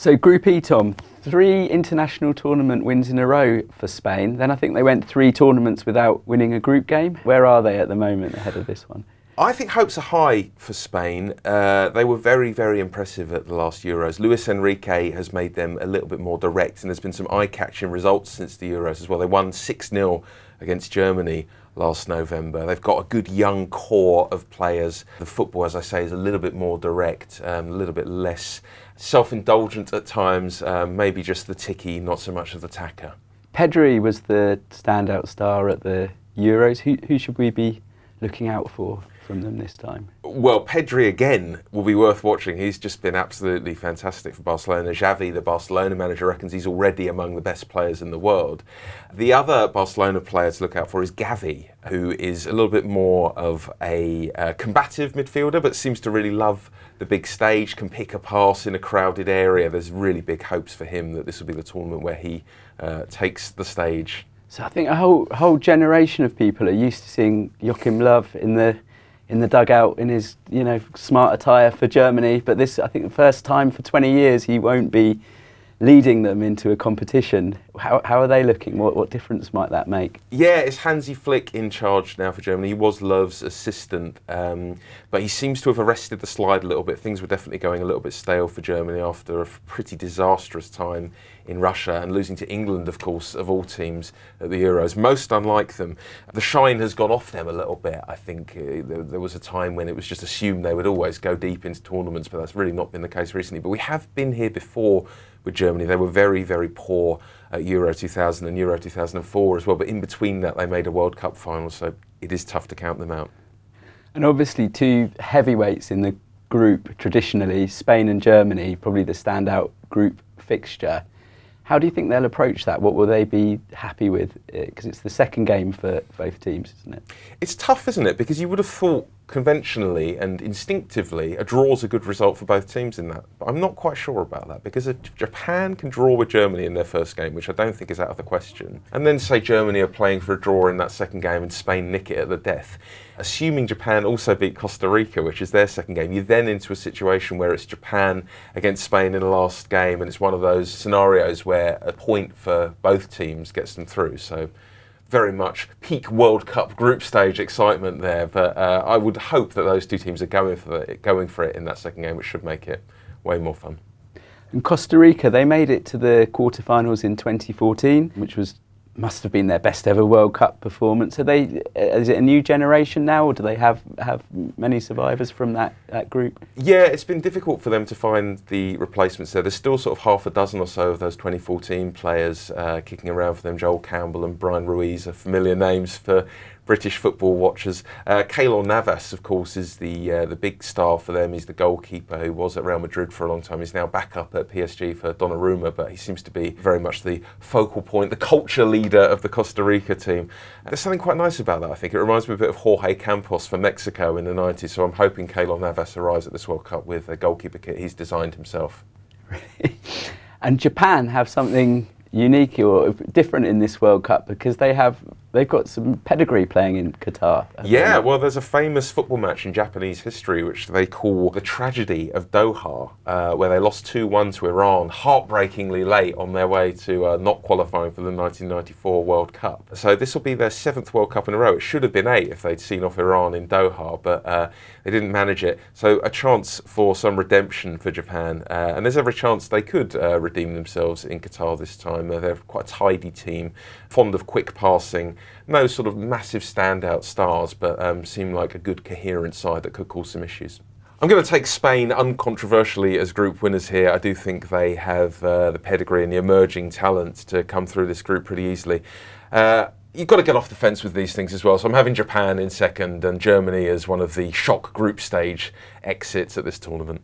So Group E, Tom, 3 international tournament wins in a row for Spain. Then I think they went 3 tournaments without winning a group game. Where are they at the moment ahead of this one? I think hopes are high for Spain. They were very, very impressive at the last Euros. Luis Enrique has made them a little bit more direct, and there's been some eye-catching results since the Euros as well. They won 6-0 against Germany last November. They've got a good young core of players. The football, as I say, is a little bit more direct, a little bit less self-indulgent at times, maybe just the ticky, not so much of the tacker. Pedri was the standout star at the Euros. Who should we be looking out for from them this time? Well, Pedri again will be worth watching. He's just been absolutely fantastic for Barcelona. Xavi, the Barcelona manager, reckons he's already among the best players in the world. The other Barcelona player to look out for is Gavi, who is a little bit more of a combative midfielder, but seems to really love the big stage, can pick a pass in a crowded area. There's really big hopes for him that this will be the tournament where he takes the stage. So I think a whole generation of people are used to seeing Joachim Löw in the dugout in his smart attire for Germany, but this, I think, the first time for 20 years he won't be leading them into a competition. How are they looking? What difference might that make? Yeah, it's Hansi Flick in charge now for Germany. He was Löw's assistant, but he seems to have arrested the slide a little bit. Things were definitely going a little bit stale for Germany after a pretty disastrous time in Russia and losing to England, of course, of all teams at the Euros. Most unlike them. The shine has gone off them a little bit. I think there was a time when it was just assumed they would always go deep into tournaments, but that's really not been the case recently. But we have been here before with Germany. They were very, very poor at Euro 2000 and Euro 2004 as well, but in between that they made a World Cup final, so it is tough to count them out. And obviously 2 heavyweights in the group traditionally, Spain and Germany, probably the standout group fixture. How do you think they'll approach that? What will they be happy with? Because it's the second game for both teams, isn't it? It's tough, isn't it? Because you would have thought conventionally and instinctively a draw's a good result for both teams in that. But I'm not quite sure about that, because if Japan can draw with Germany in their first game, which I don't think is out of the question, and then say Germany are playing for a draw in that second game and Spain nick it at the death, assuming Japan also beat Costa Rica, which is their second game, you're then into a situation where it's Japan against Spain in the last game, and it's one of those scenarios where a point for both teams gets them through. So very much peak World Cup group stage excitement there, but I would hope that those 2 teams are going for it in that second game, which should make it way more fun. And Costa Rica, they made it to the quarterfinals in 2014, which must have been their best ever World Cup performance. Is it a new generation now, or do they have many survivors from that group? Yeah, it's been difficult for them to find the replacements there. There's still sort of half a dozen or so of those 2014 players kicking around for them. Joel Campbell and Brian Ruiz are familiar names for British football watchers. Keylor Navas, of course, is the big star for them. He's the goalkeeper who was at Real Madrid for a long time. He's now back up at PSG for Donnarumma, but he seems to be very much the focal point, the culture leader of the Costa Rica team. There's something quite nice about that, I think. It reminds me a bit of Jorge Campos for Mexico in the 90s, so I'm hoping Keylor Navas arrives at this World Cup with a goalkeeper kit he's designed himself. And Japan have something unique or different in this World Cup, because they've got some pedigree playing in Qatar. Yeah, well, there's a famous football match in Japanese history which they call the Tragedy of Doha, where they lost 2-1 to Iran, heartbreakingly late on their way to not qualifying for the 1994 World Cup. So this will be their 7th World Cup in a row. It should have been 8 if they'd seen off Iran in Doha, but they didn't manage it. So a chance for some redemption for Japan, and there's every chance they could redeem themselves in Qatar this time. They're quite a tidy team, fond of quick passing, no sort of massive standout stars, but seem like a good coherent side that could cause some issues. I'm going to take Spain uncontroversially as group winners here. I do think they have the pedigree and the emerging talent to come through this group pretty easily. You've got to get off the fence with these things as well. So I'm having Japan in second and Germany as one of the shock group stage exits at this tournament.